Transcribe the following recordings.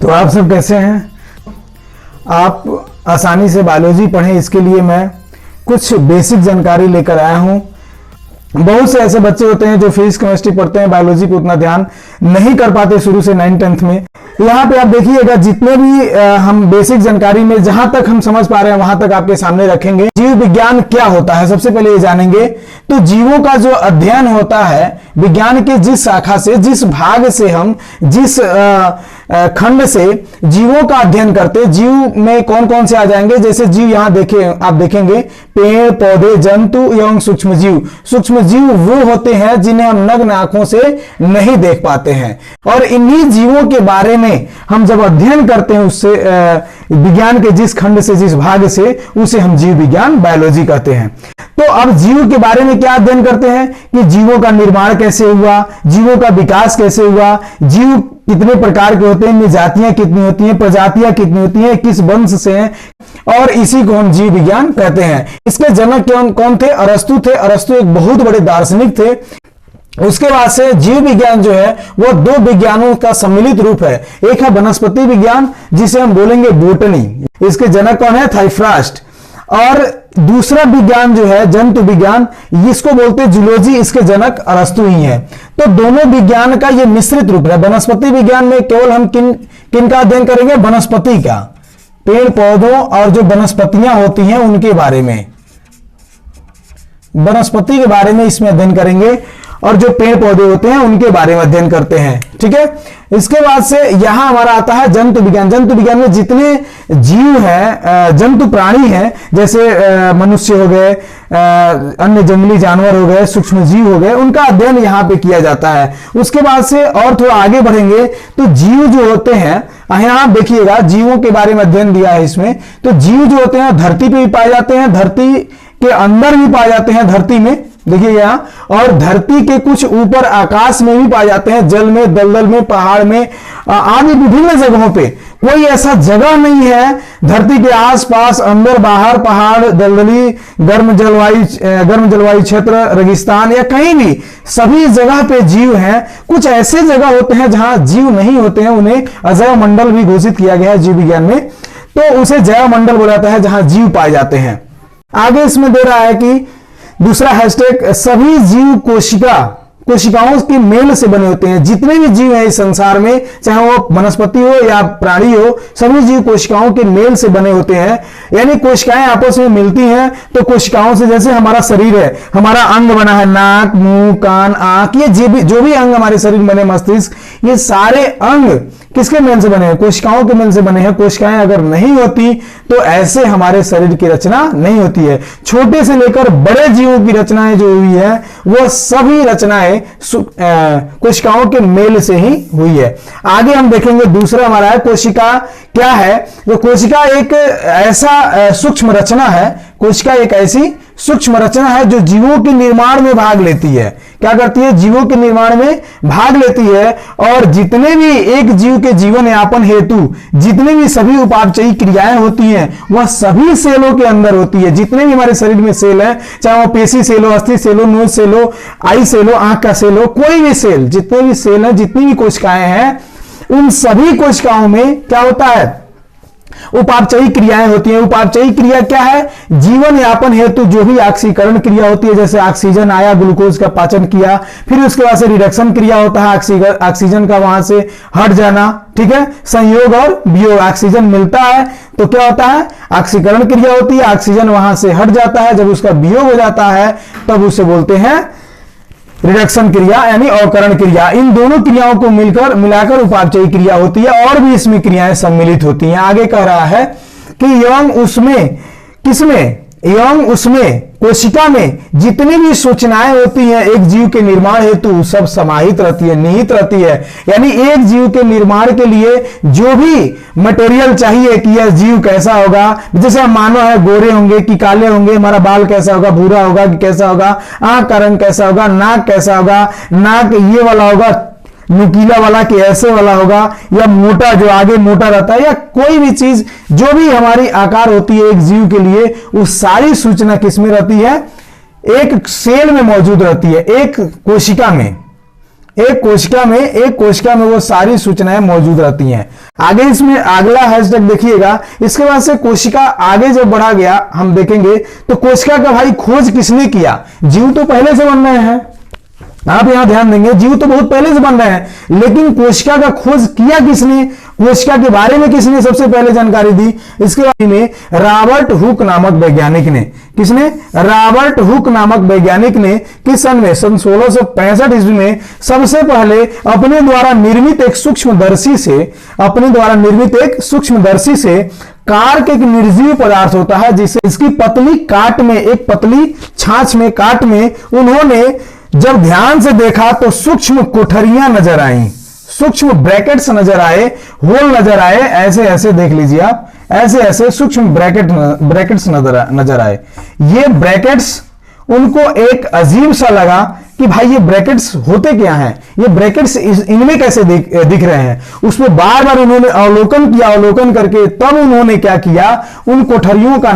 तो आप सब कैसे हैं? आप आसानी से बायोलॉजी पढ़ें, इसके लिए मैं कुछ बेसिक जानकारी लेकर आया हूं। बहुत से ऐसे बच्चे होते हैं जो फिजिक्स केमिस्ट्री पढ़ते हैं, बायोलॉजी पे उतना ध्यान नहीं कर पाते शुरू से 9th-10th में। यहाँ पे आप देखिएगा, जितने भी हम बेसिक जानकारी में जहां तक हम समझ पा रहे हैं वहां तक आपके सामने रखेंगे। जीव विज्ञान क्या होता है सबसे पहले ये जानेंगे। तो जीवों का जो अध्ययन होता है, विज्ञान के जिस शाखा से, जिस भाग से हम, जिस खंड से जीवों का अध्ययन करते, जीव में कौन कौन से आ जाएंगे। जैसे जीव यहां आप देखेंगे, पेड़ पौधे, जंतु एवं सूक्ष्म जीव। सूक्ष्म जीव वो होते हैं जिन्हें हम नग्न आंखों से नहीं देख पाते हैं, और इन्हीं जीवों के बारे में हम जब अध्ययन करते हैं उससे विज्ञान के जिस खंड से, जिस भाग से, उसे हम जीव विज्ञान, बायोलॉजी कहते हैं। तो अब जीव के बारे में क्या अध्ययन करते हैं कि जीवों का निर्माण कैसे हुआ, जीवों का विकास कैसे हुआ, जीव कितने प्रकार के होते हैं, इनमें जातियां कितनी होती हैं, प्रजातियां कितनी होती हैं, किस वंश से हैं, और इसी को हम जीव विज्ञान कहते हैं। इसके जनक कौन थे? अरस्तु थे। अरस्तु एक बहुत बड़े दार्शनिक थे। उसके बाद से जीव विज्ञान जो है वो दो विज्ञानों का सम्मिलित रूप है। एक है वनस्पति विज्ञान, जिसे हम बोलेंगे बोटनी, इसके जनक कौन है? थाइफ्रास्ट। और दूसरा विज्ञान जो है जंतु विज्ञान, इसको बोलते हैं जूलॉजी, इसके जनक अरस्तु ही हैं। तो दोनों विज्ञान का ये मिश्रित रूप है। वनस्पति विज्ञान में केवल हम किन का अध्ययन करेंगे? वनस्पति का, पेड़ पौधों और जो वनस्पतियां होती हैं उनके बारे में, वनस्पति के बारे में इसमें अध्ययन करेंगे, और जो पेड़ पौधे होते हैं उनके बारे में अध्ययन करते हैं। ठीक है। इसके बाद से यहां हमारा आता है जंतु विज्ञान। जंतु विज्ञान में जितने जीव हैं, जंतु प्राणी हैं, जैसे मनुष्य हो गए, अन्य जंगली जानवर हो गए, सूक्ष्म जीव हो गए, उनका अध्ययन यहां पे किया जाता है। उसके बाद से और थोड़ा आगे बढ़ेंगे तो जीव जो होते हैं, यहां देखिएगा जीवों के बारे में अध्ययन दिया है इसमें। तो जीव जो होते हैं धरती पे भी पाए जाते हैं, धरती के अंदर भी पाए जाते हैं, धरती में देखिए यहां, और धरती के कुछ ऊपर आकाश में भी पाए जाते हैं, जल में, दलदल में, पहाड़ में, आदि विभिन्न जगहों पे। कोई ऐसा जगह नहीं है धरती के आसपास, अंदर बाहर, पहाड़, दलदली, गर्म जलवायु क्षेत्र, रेगिस्तान, या कहीं भी, सभी जगह पे जीव हैं। कुछ ऐसे जगह होते हैं जहां जीव नहीं होते हैं, उन्हें अजैव मंडल भी घोषित किया गया है जीव विज्ञान में। तो उसे जैव मंडल बोला जाता है, जहां जीव पाए जाते हैं। आगे इसमें दे रहा है कि दूसरा हैशटैग, सभी जीव कोशिकाओं के मेल से बने होते हैं। जितने भी जीव हैं इस संसार में, चाहे वो वनस्पति हो या प्राणी हो, सभी जीव कोशिकाओं के मेल से बने होते हैं। यानी कोशिकाएं आपस में मिलती हैं। तो कोशिकाओं से, जैसे हमारा शरीर है, हमारा अंग बना है, नाक, मुंह, कान, आंख, ये जो भी अंग हमारे शरीर में बने, मस्तिष्क, ये सारे अंग किसके मेल से बने हैं? कोशिकाओं के मेल से बने हैं। कोशिकाएं अगर नहीं होती तो ऐसे हमारे शरीर की रचना नहीं होती है। छोटे से लेकर बड़े जीवों की रचनाएं जो हुई है, वो सभी रचनाएं कोशिकाओं के मेल से ही हुई है। आगे हम देखेंगे दूसरा हमारा है कोशिका क्या है। तो कोशिका एक ऐसा सूक्ष्म रचना है, कोशिका एक ऐसी सूक्ष्म रचना है जो जीवों के निर्माण में भाग लेती है। क्या करती है? जीवों के निर्माण में भाग लेती है। और जितने भी एक जीव के जीवन यापन हेतु जितने भी सभी उपापचयी क्रियाएं होती हैं, वह सभी सेलों के अंदर होती है। जितने भी हमारे शरीर में सेल है, चाहे वो पेशी सेल हो, अस्थि सेल हो, नोज सेल हो, आई सेल हो, आंख का सेल हो, कोई भी सेल, जितने भी सेल है, जितनी भी कोशिकाएं हैं, उन सभी कोशिकाओं में क्या होता है? उपापचयी क्रियाएं होती हैं। उपापचयी क्रिया क्या है? जीवन यापन हेतु जो भी ऑक्सीकरण क्रिया होती है, जैसे ऑक्सीजन आया, ग्लूकोज का पाचन किया, फिर उसके बाद से रिडक्शन क्रिया होता है, ऑक्सीजन का वहां से हट जाना। ठीक है। संयोग और वियोग, ऑक्सीजन मिलता है तो क्या होता है? ऑक्सीकरण क्रिया होती है, ऑक्सीजन वहां से हट जाता है। जब उसका वियोग हो जाता है तब उसे बोलते हैं रिडक्शन क्रिया, यानी अवकरण क्रिया। इन दोनों क्रियाओं को मिलाकर उपापचयी क्रिया होती है, और भी इसमें क्रियाएं सम्मिलित होती हैं। आगे कह रहा है कि एवं उसमें, किसमें? एवं उसमें, कोशिका में जितनी भी सूचनाएं होती हैं एक जीव के निर्माण हेतु, सब समाहित रहती है, निहित रहती है। यानी एक जीव के निर्माण के लिए जो भी मटेरियल चाहिए कि यह जीव कैसा होगा, जैसे हम मानव है, गोरे होंगे कि काले होंगे, हमारा बाल कैसा होगा, भूरा होगा कि कैसा होगा, आंख का रंग कैसा होगा, नाक कैसा होगा, नाक ये वाला होगा, नुकीला वाला कि ऐसे वाला होगा, या मोटा जो आगे मोटा रहता है, या कोई भी चीज जो भी हमारी आकार होती है एक जीव के लिए, वो सारी सूचना किसमें रहती है? एक सेल में मौजूद रहती है, एक कोशिका में। एक कोशिका में वो सारी सूचनाएं मौजूद रहती हैं। आगे इसमें अगला हैशटैग देखिएगा, इसके बाद से कोशिका आगे जब बढ़ा गया हम देखेंगे तो कोशिका का भाई खोज किसने किया? जीव तो पहले से बन रहे हैं, आप यहां ध्यान देंगे, जीव तो बहुत पहले से बन रहे हैं, लेकिन कोशिका का खोज किया किसने? कोशिका के बारे में किसने सबसे पहले जानकारी दी? इसके बारे में रॉबर्ट हुक नामक वैज्ञानिक ने। किसने? रॉबर्ट हुक नामक वैज्ञानिक ने किस सन में? सन 1665 ईस्वी में सबसे पहले अपने द्वारा निर्मित एक सूक्ष्मदर्शी से कार्क एक निर्जीव पदार्थ होता है, जिसे इसकी पतली काट में, एक पतली छाछ में, काट में उन्होंने जब ध्यान से देखा तो सूक्ष्म कोठरियां नजर आई, सूक्ष्म ब्रैकेट्स नजर आए, होल नजर आए, ऐसे ऐसे देख लीजिए आप, ऐसे ऐसे सूक्ष्म ब्रैकेट्स नजर आए। ये ब्रैकेट्स उनको एक अजीब सा लगा कि भाई ये ब्रैकेट्स होते क्या हैं, ये ब्रैकेट्स इनमें कैसे दिख रहे हैं। उसमें बार बार उन्होंने अवलोकन किया, अवलोकन करके तब उन्होंने क्या किया, उन कोठरियों को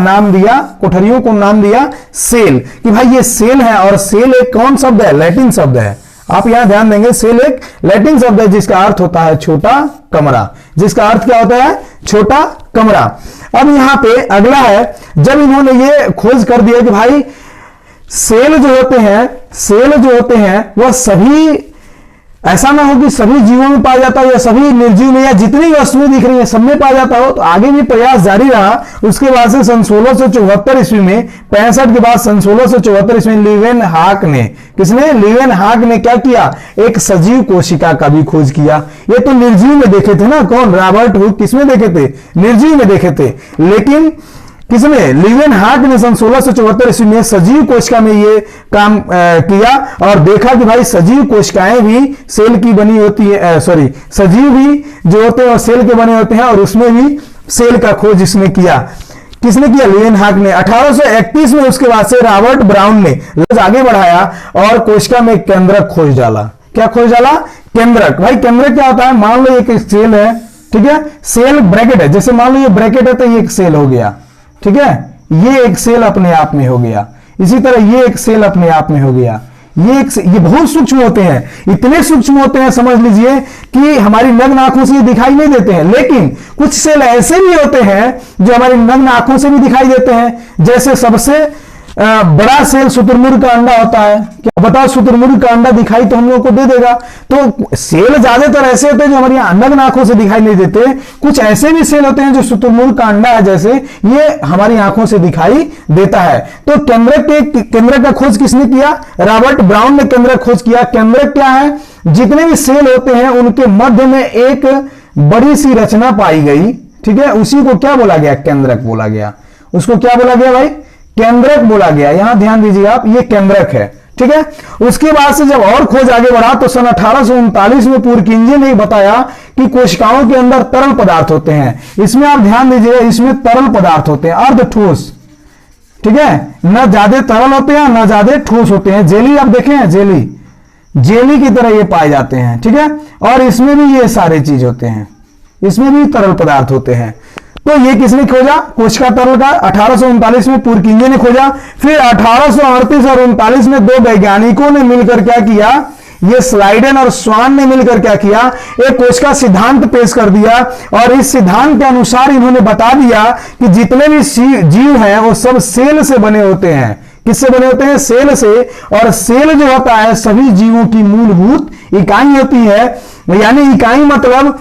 नाम दिया सेल, कि भाई ये सेल है। और सेल एक कौन शब्द है? लैटिन शब्द है। आप यहां ध्यान देंगे, सेल एक लैटिन शब्द है जिसका अर्थ होता है छोटा कमरा। जिसका अर्थ क्या होता है? छोटा कमरा। अब यहां पे अगला है, जब इन्होंने ये खोज कर दिया कि भाई सेल जो होते हैं वह सभी, ऐसा ना हो कि सभी जीवों में पाया जाता हो या सभी निर्जीव में या जितनी वस्तुएं दिख रही हैं सब में पाया जाता हो, तो आगे भी प्रयास जारी रहा। उसके बाद से सन 1674 ईस्वी में, 65 के बाद सन 1674 ईस्वी में लीवेनहॉक ने, किसने? लीवेनहॉक ने क्या किया? एक सजीव कोशिका का भी खोज किया। ये तो निर्जीव में देखे थे ना, कौन? रॉबर्ट हुक किसमें देखे थे? निर्जीव में देखे थे, लेकिन किसने? लीवेनहॉक ने सन 1674 ईस्वी में सजीव कोशिका में ये काम किया और देखा कि भाई सजीव कोशिकाएं भी सेल की बनी होती है, सजीव भी जो होते हैं सेल के बने होते हैं, और उसमें भी सेल का खोज इसने किया। किसने किया? लीवेनहॉक ने। 1831 में उसके बाद से रॉबर्ट ब्राउन ने आगे बढ़ाया और कोशिका में केंद्रक खोज डाला। क्या खोज डाला? केंद्रक। भाई केंद्रक क्या होता है? मान लो एक सेल है, ठीक है, सेल ब्रैकेट है, जैसे मान लो ये ब्रैकेट है तो ये एक सेल हो गया, ठीक है, ये एक सेल अपने आप में हो गया। इसी तरह ये एक सेल अपने आप में हो गया। ये बहुत सूक्ष्म होते हैं, इतने सूक्ष्म होते हैं समझ लीजिए कि हमारी नग्न आंखों से ये दिखाई नहीं देते हैं। लेकिन कुछ सेल ऐसे भी होते हैं जो हमारी नग्न आंखों से भी दिखाई देते हैं। जैसे सबसे बड़ा सेल शुतुरमुर्ग का अंडा होता है। क्या बताओ, शुतुरमुर्ग का अंडा दिखाई तो हम लोग को दे देगा। तो सेल ज्यादातर ऐसे होते हैं जो हमारी नग्न आंखों से दिखाई नहीं देते। कुछ ऐसे भी सेल होते हैं जो शुतुरमुर्ग का अंडा है जैसे, ये हमारी आंखों से दिखाई देता है। तो केंद्रक का खोज किसने किया? रॉबर्ट ब्राउन ने केंद्रक खोज किया। केंद्रक क्या है? जितने भी सेल होते हैं उनके मध्य में एक बड़ी सी रचना पाई गई, ठीक है, उसी को क्या बोला गया? केंद्रक बोला गया। उसको क्या बोला गया भाई? केंद्रक बोला गया। यहां ध्यान दीजिए आप, ये केंद्रक है, ठीक है। उसके बाद से जब और खोज आगे बढ़ा तो सन 1839 में पुरकिंजे ने बताया कि कोशिकाओं के अंदर तरल पदार्थ होते हैं। इसमें आप ध्यान दीजिए, इसमें तरल पदार्थ होते हैं, अर्ध ठोस, ठीक है, न ज्यादा तरल होते हैं न ज्यादा ठोस होते हैं। जेली आप देखें, जेली की तरह ये पाए जाते हैं, ठीक है। और इसमें भी ये सारे चीज होते हैं, इसमें भी तरल पदार्थ होते हैं। तो ये किसने खोजा? कोशिका तरल का 1839 में पुरकिंजे ने खोजा। फिर 1838 और 39 में दो वैज्ञानिकों ने मिलकर क्या किया? ये स्लाइडन और स्वान ने मिलकर क्या किया? एक कोशिका सिद्धांत पेश कर दिया। और इस सिद्धांत के अनुसार इन्होंने बता दिया कि जितने भी जीव हैं वो सब सेल से बने होते हैं। किससे बने होते हैं? सेल से। और सेल जो होता है सभी जीवों की मूलभूत इकाई होती है। यानी इकाई मतलब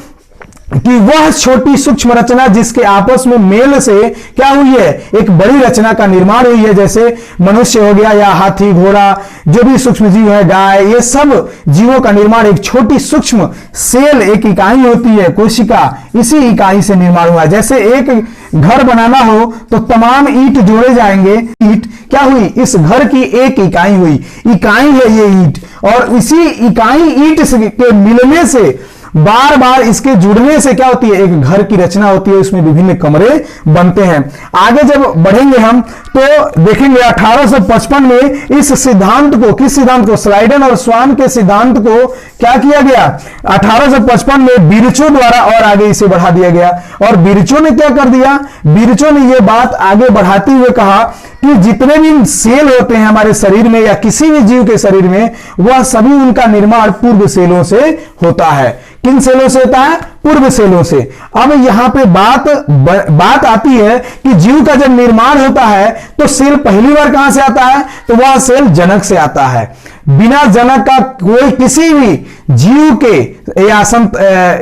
कि वह छोटी सूक्ष्म रचना जिसके आपस में मेल से क्या हुई है? एक बड़ी रचना का निर्माण हुई है। जैसे मनुष्य हो गया या हाथी, घोड़ा, जो भी सूक्ष्म जीव है, गाय, ये सब जीवों का निर्माण एक छोटी सूक्ष्म सेल, एक इकाई होती है कोशिका, इसी इकाई से निर्माण हुआ है। जैसे एक घर बनाना हो तो तमाम ईंट जोड़े जाएंगे। ईंट क्या हुई? इस घर की एक इकाई हुई, इकाई है ये ईंट। और इसी इकाई ईंट के मिलने से, बार बार इसके जुड़ने से क्या होती है? एक घर की रचना होती है, उसमें विभिन्न कमरे बनते हैं। आगे जब बढ़ेंगे हम तो देखेंगे 1855 में इस सिद्धांत को, किस सिद्धांत को? स्लाइडन और स्वान के सिद्धांत को क्या किया गया? 1855 में बिरचो द्वारा और आगे इसे बढ़ा दिया गया। और बिरचो ने क्या कर दिया? बिरचो ने यह बात आगे बढ़ाते हुए कहा कि जितने भी सेल होते हैं हमारे शरीर में या किसी भी जीव के शरीर में, वह सभी उनका निर्माण पूर्व सेलों से होता है। किन सेलों से होता है? पूर्व सेलों से। अब यहां पे बात आती है कि जीव का जब निर्माण होता है तो सेल पहली बार कहां से आता है? तो वह सेल जनक से आता है। बिना जनक का कोई किसी भी जीव के या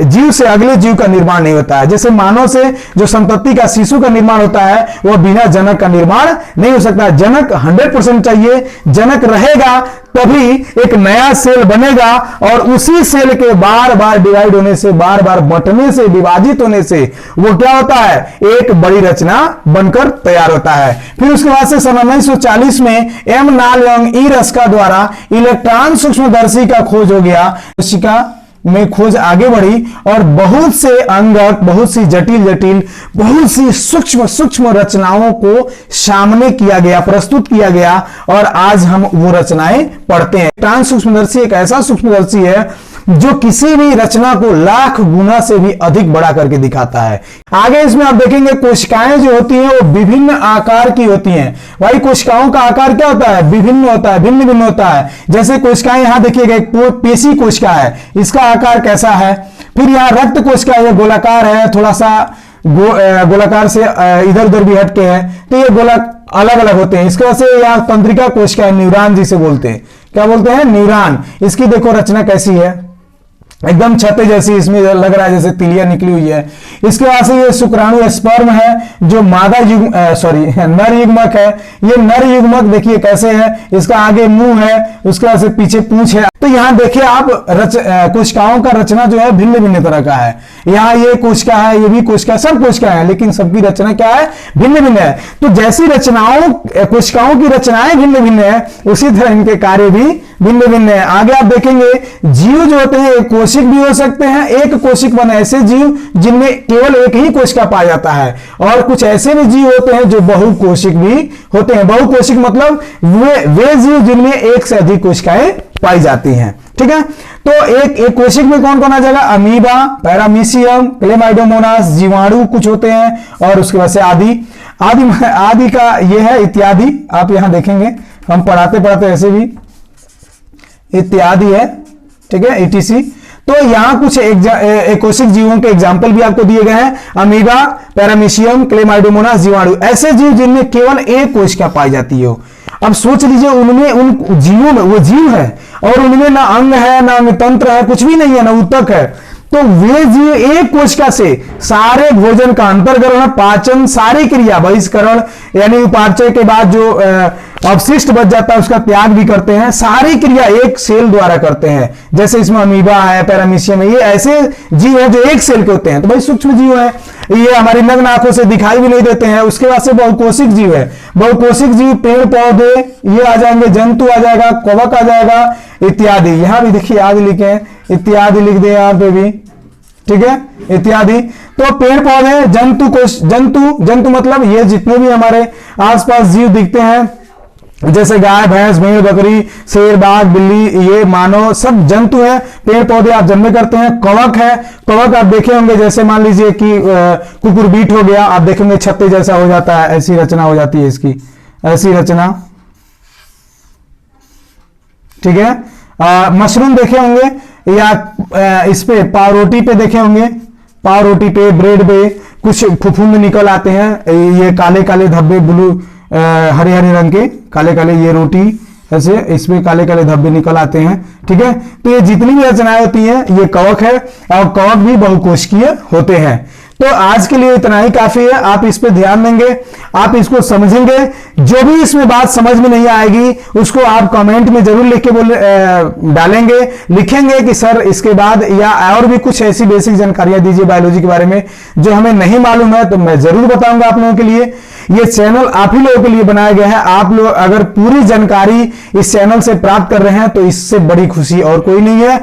जीव से अगले जीव का निर्माण नहीं होता है। जैसे मानव से जो संतति का शिशु का निर्माण होता है, वह बिना जनक का निर्माण नहीं हो सकता। जनक 100% चाहिए। जनक रहेगा तभी एक नया सेल बनेगा और उसी सेल के बार बार डिवाइड होने से, बार बार बंटने से, विभाजित होने से वो क्या होता है? एक बड़ी रचना बनकर तैयार होता है। फिर उसके बाद से सन 1940 में एम नाल यंग ई रस्का द्वारा इलेक्ट्रॉन सूक्ष्मदर्शी का खोज हो गया। कोशिका में खोज आगे बढ़ी और बहुत से अंगक, बहुत सी जटिल बहुत सी सूक्ष्म रचनाओं को सामने किया गया, प्रस्तुत किया गया और आज हम वो रचनाएं पढ़ते हैं। इलेक्ट्रॉन सूक्ष्मदर्शी एक ऐसा सूक्ष्मदर्शी है जो किसी भी रचना को लाख गुना से भी अधिक बड़ा करके दिखाता है। आगे इसमें आप देखेंगे कोशिकाएं जो होती हैं वो विभिन्न आकार की होती हैं। भाई कोशिकाओं का आकार क्या होता है? विभिन्न होता है, भिन्न भिन्न होता है। जैसे कोशिकाएं यहां देखिएगा, एक पेशी कोशिका है, इसका आकार कैसा है। फिर यहाँ रक्त कोशिका है, गोलाकार है, थोड़ा सा गोलाकार से इधर उधर भी हटके है, तो ये अलग अलग होते हैं। इसके वजह से यहाँ तंत्रिका कोशिका है, न्यूरॉन जिसे बोलते हैं। क्या बोलते हैं? न्यूरॉन। इसकी देखो रचना कैसी है, एकदम छत्ते जैसी, इसमें लग रहा है जैसे तिलिया निकली हुई है। इसके बाद से ये शुक्राणु स्पर्म है जो मादा नर युग्मक है। ये नर युग्मक देखिए कैसे है, इसका आगे मुंह है, उसके बाद से पीछे पूंछ है। तो यहां देखिए आप कोशिकाओं का रचना जो है भिन्न भिन्न तरह का है। यहाँ ये कोशिका है, ये भी कोशिका, सब कोशिका है, लेकिन सबकी रचना क्या है? भिन्न भिन्न है। तो जैसी कोशिकाओं की रचनाएं भिन्न भिन्न है, उसी तरह इनके कार्य भी भिन्न भिन्न है। आगे आप देखेंगे जीव जो होते हैं एक कोशिक भी हो सकते हैं। एक कोशिक बने ऐसे जीव जिनमें केवल एक ही कोशिका पाया जाता है, और कुछ ऐसे भी जीव होते हैं जो बहुकोशिक भी होते हैं। बहुकोशिक मतलब वे जीव जिनमें एक से अधिक कोशिकाएं पाई जाती हैं। ठीक है, तो एक कोशिक में कौन कौन आ जाएगा? अमीबा, पैरामीशियम, क्लेमाइडोमोनास, जीवाणु कुछ होते हैं, और उसके बाद से आदि का ये है इत्यादि। आप यहां देखेंगे, हम पढ़ाते ऐसे भी इत्यादि है। ठीक है, ETC। तो यहां कुछ कोशिक जीवों के एग्जाम्पल भी आपको दिए गए हैं। अमीबा, पैरामीशियम, क्लेमाइडोमोनास, जीवाणु, ऐसे जीव जिनमें केवल एक कोशिका पाई जाती हो। अब सोच लीजिए उनमें, उन जीवों में वो जीव है और उनमें ना अंग है, ना अंग तंत्र है, कुछ भी नहीं है, ना ऊतक है। तो वे जीव एक कोशिका से सारे भोजन का अंतर्ग्रहण, पाचन, सारी क्रिया, बहिष्करण यानी उपापचय के बाद जो अवशिष्ट बच जाता है उसका त्याग भी करते हैं। सारी क्रिया एक सेल द्वारा करते हैं। जैसे इसमें अमीबा है, पैरामीशियम है, ये ऐसे जीव है जो एक सेल के होते हैं। तो भाई सूक्ष्म जीव है, ये हमारी नग्न आंखों से दिखाई भी नहीं देते हैं। उसके बाद से बहुकोशिक जीव है। बहुकोशिक जीव पेड़ पौधे ये आ जाएंगे, जंतु आ जाएगा, कवक आ जाएगा, इत्यादि। यहां भी देखिए आदि लिखे हैं, इत्यादि लिख दे यहाँ पे भी। ठीक है, इत्यादि। तो पेड़ पौधे, जंतु मतलब ये जितने भी हमारे आसपास जीव दिखते हैं, जैसे गाय, भैंस, भेड़, बकरी, शेर, बाघ, बिल्ली, ये मानव, सब जंतु हैं। पेड़ पौधे आप जन्मे करते हैं। कवक है, कवक आप देखे होंगे, जैसे मान लीजिए कि कुकुरबीट हो गया, आप देखेंगे छत्ते जैसा हो जाता है, ऐसी रचना हो जाती है इसकी, ऐसी रचना। ठीक है, मशरूम देखे होंगे, या इस पे पावरोटी पे देखे होंगे, पावरोटी पे, ब्रेड पे कुछ फुफुंद निकल आते हैं, ये काले काले धब्बे, ब्लू हरे हरे रंग के काले काले, ये रोटी ऐसे इसमें काले काले धब्बे निकल आते हैं। ठीक है, तो ये जितनी भी रचनाएं होती हैं ये कवक है, और कवक भी बहुकोशिकीय होते हैं। तो आज के लिए इतना ही काफी है। आप इस पे ध्यान देंगे, आप इसको समझेंगे। जो भी इसमें बात समझ में नहीं आएगी उसको आप कमेंट में जरूर लिख के डालेंगे, लिखेंगे कि सर इसके बाद या और भी कुछ ऐसी बेसिक जानकारियां दीजिए बायोलॉजी के बारे में जो हमें नहीं मालूम है, तो मैं जरूर बताऊंगा आप लोगों के लिए। ये चैनल आप ही लोगों के लिए बनाया गया है। आप लोग अगर पूरी जानकारी इस चैनल से प्राप्त कर रहे हैं तो इससे बड़ी खुशी और कोई नहीं है।